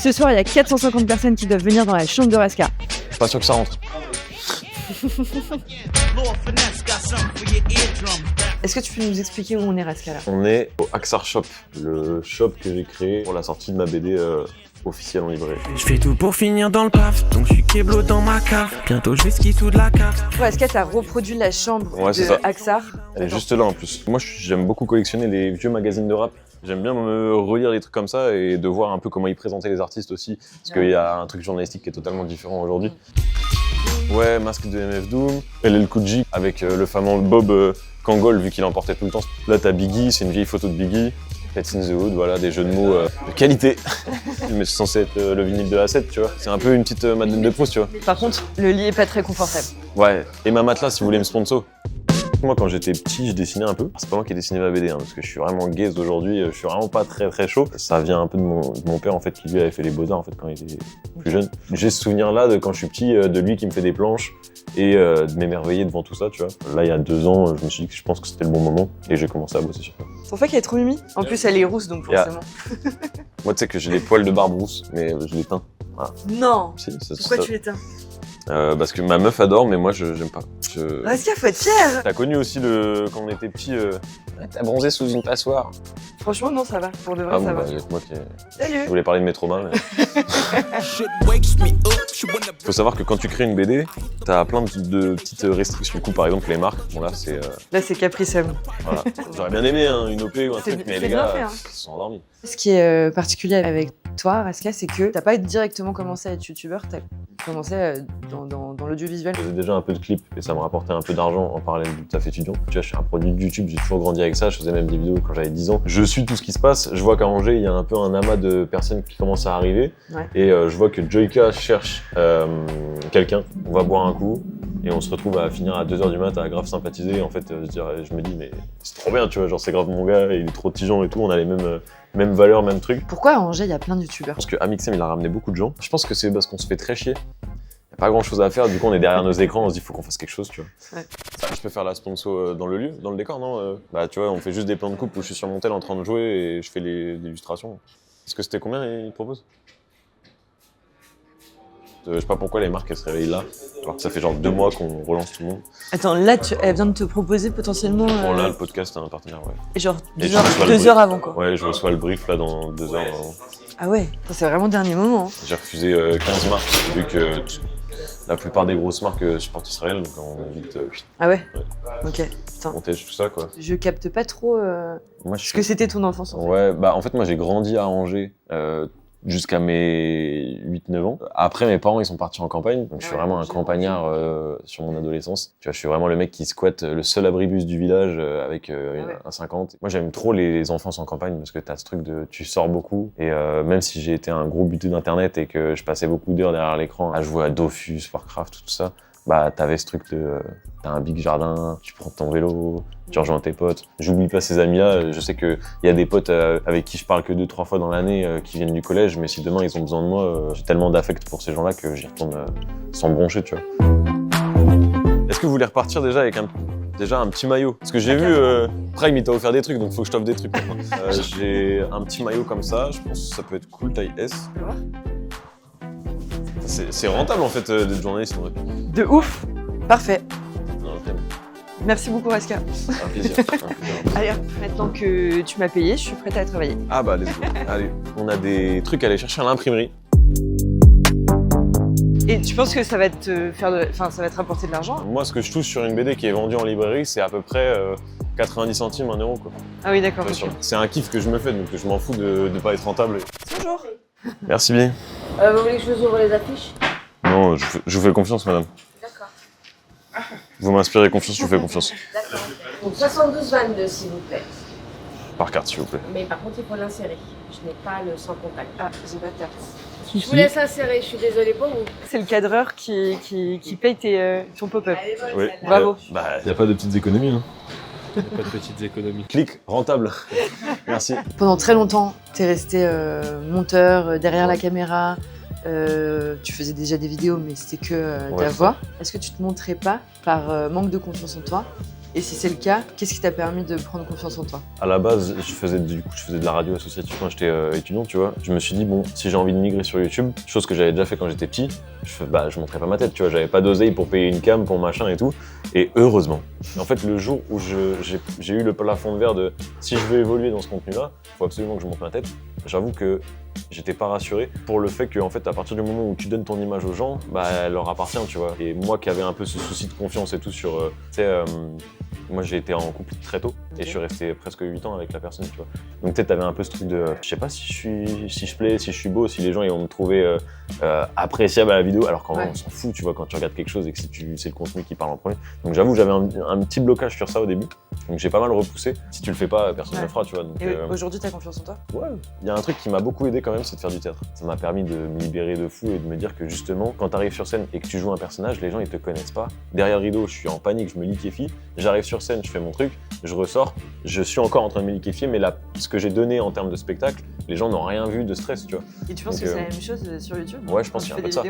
Ce soir, il y a 450 personnes qui doivent venir dans la chambre de Raska. Pas sûr que ça rentre. Est-ce que tu peux nous expliquer où on est, Raska, là? On est au Axar Shop, le shop que j'ai créé pour la sortie de ma BD officielle en librairie. Je fais tout pour finir dans le paf, donc je suis kéblo dans ma cave. Bientôt je vais ski sous de la cave. Raska, t'as reproduit la chambre de Axar. Elle est juste là en plus. Moi j'aime beaucoup collectionner les vieux magazines de rap. J'aime bien me relire les trucs comme ça et de voir un peu comment ils présentaient les artistes aussi. Parce qu'il y a un truc journalistique qui est totalement différent aujourd'hui. Ouais, masque de MF Doom, LL Cool J avec le fameux Bob Kangol vu qu'il emportait tout le temps. Là t'as Biggie, c'est une vieille photo de Biggie. Pets in the Hood, voilà, des jeux de mots de qualité. Mais c'est censé être le vinyle de A7, tu vois. C'est un peu une petite Madeleine de Proust, tu vois. Par contre, le lit est pas très confortable. Ouais, et ma matelas si vous voulez me sponsor. Moi quand j'étais petit, je dessinais un peu. C'est pas moi qui ai dessiné ma BD, hein, parce que je suis vraiment gaze aujourd'hui, je suis vraiment pas très chaud. Ça vient un peu de mon père en fait, qui lui avait fait les beaux-arts en fait quand il était plus jeune. J'ai ce souvenir là de quand je suis petit, de lui qui me fait des planches et de m'émerveiller devant tout ça, tu vois. Là il y a 2 ans, je me suis dit que je pense que c'était le bon moment et j'ai commencé à bosser sur ça. Ton fac est trop mimi. En plus elle est rousse donc forcément. Moi tu sais que j'ai des poils de barbe rousse, mais je les teins. Voilà. Non. Si, Pourquoi tu l'éteins? Parce que ma meuf adore, mais moi j'aime pas. Raska, faut être fier. T'as connu aussi quand on était petit, t'as bronzé sous une passoire. Franchement non, ça va. Pour de vrai, ça va. Bah, avec moi qui Salut. je voulais parler de mes traumas. Mais... Faut savoir que quand tu crées une BD, t'as plein de petites restrictions. Du coup, par exemple, les marques, bon là c'est... Là c'est Capricum. Voilà. J'aurais bien aimé une OP ou un truc, mais les bien gars, fait, hein. ils se sont endormis. Ce qui est particulier avec toi, Raska, c'est que t'as pas directement commencé à être youtubeur, t'as commencé dans l'audiovisuel. Je faisais déjà un peu de clips et ça me rapportait un peu d'argent en parallèle du taf étudiant. Tu vois, je suis un produit de YouTube, j'ai toujours grandi avec ça, je faisais même des vidéos quand j'avais 10 ans. Je suis tout ce qui se passe, je vois qu'à Angers, il y a un peu un amas de personnes qui commencent à arriver. Ouais. Et je vois que Joyka cherche quelqu'un, on va boire un coup et on se retrouve à finir à 2h du mat à grave sympathiser. Et en fait, je me dis, mais c'est trop bien, tu vois, genre c'est grave mon gars, il est trop tigeant et tout, on a les mêmes valeurs, mêmes trucs. Pourquoi à Angers, il y a plein de youtubeurs? Je pense que Amixem, il a ramené beaucoup de gens. Je pense que c'est parce qu'on se fait très chier. Il n'y a pas grand chose à faire, du coup on est derrière nos écrans, on se dit faut qu'on fasse quelque chose, tu vois. Ouais. Je peux faire la sponsor dans le lieu, dans le décor, non? Bah tu vois, on fait juste des plans de coupe où je suis sur mon tel en train de jouer et je fais les illustrations. Est-ce que c'était combien ils proposent? Je sais pas pourquoi les marques elles se réveillent là, alors que ça fait genre 2 mois qu'on relance tout le monde. Attends, là elle vient de te proposer potentiellement... Bon là le podcast est un partenaire, ouais. Et genre Et 2 heures avant quoi. Ouais, je reçois le brief là dans 2 heures. Ah ouais, c'est vraiment dernier moment. Hein. J'ai refusé 15 marques vu que la plupart des grosses marques supportent Israël, donc on est vite Ah ouais, Ok, putain. montage tout ça quoi. Je capte pas trop Moi, ce que c'était ton enfance en fait. Ouais, bah en fait moi j'ai grandi à Angers jusqu'à mes 8-9 ans. Après mes parents ils sont partis en campagne, donc je suis vraiment un campagnard sur mon adolescence. Tu vois, je suis vraiment le mec qui squatte le seul abribus du village avec un 50. Moi j'aime trop les enfances en campagne parce que t'as ce truc de tu sors beaucoup et même si j'ai été un gros buté d'internet et que je passais beaucoup d'heures derrière l'écran à jouer à Dofus, Warcraft, tout ça, bah t'avais ce truc de t'as un big jardin, tu prends ton vélo, tu rejoins tes potes. J'oublie pas ces amis-là, je sais qu'il y a des potes avec qui je parle que 2-3 fois dans l'année qui viennent du collège, mais si demain ils ont besoin de moi, j'ai tellement d'affect pour ces gens-là que j'y retourne sans broncher, tu vois. Est-ce que vous voulez repartir déjà avec un petit maillot? Parce que j'ai vu, Prime il t'a offert des trucs, donc faut que je t'offre des trucs. J'ai un petit maillot comme ça, je pense que ça peut être cool, taille S. C'est rentable en fait d'être journaliste en vrai. De ouf. Parfait. Non, quand même. Merci beaucoup Raska. Un plaisir. Allez, maintenant que tu m'as payé, je suis prête à travailler. Ah bah let's go. Allez, on a des trucs à aller chercher à l'imprimerie. Et tu penses que ça va te ça va te rapporter de l'argent? Moi ce que je touche sur une BD qui est vendue en librairie, c'est à peu près 90 centimes, 1 euro quoi. Ah oui d'accord. C'est un kiff que je me fais, donc je m'en fous de pas être rentable. Bonjour. Merci bien. Vous voulez que je vous ouvre les affiches? Non, je vous fais confiance madame. D'accord. Vous m'inspirez confiance, je vous fais confiance. D'accord. Donc 72,22 s'il vous plaît. Par carte s'il vous plaît. Mais par contre, il faut l'insérer. Je n'ai pas le sans contact. Ah, j'ai pas de carte. Je vous laisse insérer, je suis désolée pour vous. C'est le cadreur qui paye ton pop-up. Elle est bonne, Oui. celle-là. Bravo. Bah, y a pas de petites économies hein. Pas de petites économies. Clic, rentable. Merci. Pendant très longtemps, t'es resté monteur derrière la caméra. Tu faisais déjà des vidéos, mais c'était que ta Ouais, voix. Est-ce que tu te montrais pas par manque de confiance en toi Et si c'est le cas, qu'est-ce qui t'a permis de prendre confiance en toi? À la base, je faisais de la radio associative quand j'étais étudiant, tu vois. Je me suis dit, bon, si j'ai envie de migrer sur YouTube, chose que j'avais déjà fait quand j'étais petit, je montrais pas ma tête, tu vois. J'avais pas d'oseille pour payer une cam, pour machin et tout. Et heureusement. En fait, le jour où j'ai eu le plafond de verre de si je veux évoluer dans ce contenu-là, il faut absolument que je monte ma tête. J'avoue que j'étais pas rassuré pour le fait que, en fait, à partir du moment où tu donnes ton image aux gens, bah, elle leur appartient, tu vois. Et moi qui avais un peu ce souci de confiance et tout sur, tu sais, moi j'ai été en couple très tôt et je suis resté presque 8 ans avec la personne, tu vois. Donc peut-être t'avais un peu ce truc de, je sais pas si je plais, si je suis beau, si les gens ils vont me trouver appréciable à la vidéo, alors qu'en vrai on s'en fout, tu vois, quand tu regardes quelque chose et que c'est le contenu qui parle en premier. Donc j'avoue j'avais un petit blocage sur ça au début, donc j'ai pas mal repoussé. Si tu le fais pas, personne ne le fera, tu vois. Donc, et aujourd'hui t'as confiance en toi? Ouais, il y a un truc qui m'a beaucoup aidé quand même, c'est de faire du théâtre. Ça m'a permis de me libérer de fou et de me dire que justement, quand t'arrives sur scène et que tu joues un personnage, les gens ils te connaissent pas. Derrière le rideau, je suis en panique, je me liquéfie, j'arrive sur scène, je fais mon truc, je ressors, je suis encore en train de me liquéfier, mais là, ce que j'ai donné en termes de spectacle, les gens n'ont rien vu de stress, tu vois. Et tu penses que c'est la même chose sur YouTube? Ouais, je pense qu'il y a un peu de ça.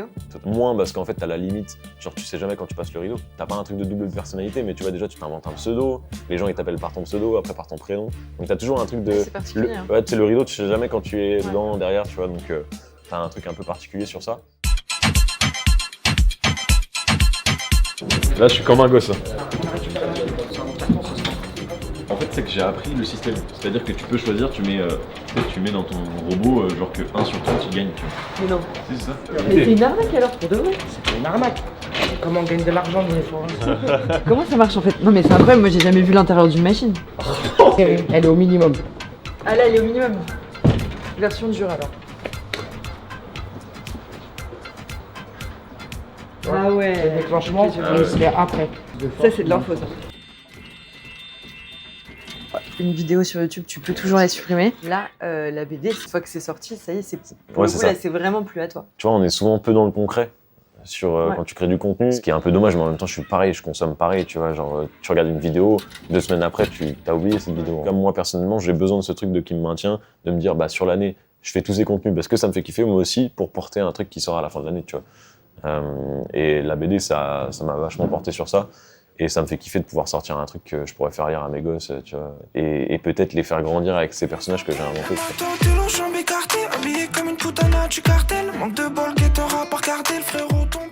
Moins parce qu'en fait, t'as la limite, genre tu sais jamais quand tu passes le rideau. T'as pas un truc de double personnalité, mais tu vois déjà, tu t'inventes un pseudo, les gens ils t'appellent par ton pseudo, après par ton prénom. Donc t'as toujours un truc de. C'est particulier. Ouais, tu sais, le rideau, tu sais jamais quand tu es dedans, derrière, tu vois, donc t'as un truc un peu particulier sur ça. Là, je suis comme un gosse. En fait, c'est que j'ai appris le système. C'est-à-dire que tu peux choisir, tu mets dans ton robot, genre que 1 sur 3 tu gagnes. Tu vois. Mais non. Si, c'est ça. Mais c'est une arnaque alors, pour de vrai. C'est une arnaque. Comment on gagne de l'argent dans les forums? Comment ça marche en fait? Non mais c'est incroyable, moi j'ai jamais vu l'intérieur d'une machine. Elle est au minimum. Ah là elle est au minimum. Version dure alors. Ah ouais. Le déclenchement, il se fait après. Ça c'est de l'info ça. Une vidéo sur YouTube, tu peux toujours la supprimer. Là, la BD, une fois que c'est sorti, ça y est, pour le coup, là, c'est vraiment plus à toi. Tu vois, on est souvent peu dans le concret sur quand tu crées du contenu, ce qui est un peu dommage, mais en même temps, je suis pareil, je consomme pareil, tu vois. Genre, tu regardes une vidéo, 2 semaines après, tu as oublié cette vidéo. Comme moi, personnellement, j'ai besoin de ce truc qui me maintient, de me dire, bah, sur l'année, je fais tous ces contenus parce que ça me fait kiffer, moi aussi, pour porter un truc qui sort à la fin de l'année, tu vois. Et la BD, ça m'a vachement porté sur ça. Et ça me fait kiffer de pouvoir sortir un truc que je pourrais faire lire à mes gosses, tu vois. Et peut-être les faire grandir avec ces personnages que j'ai inventés. Habillé comme une putana du cartel, manque de bol, guettera par cartel, frérot, ton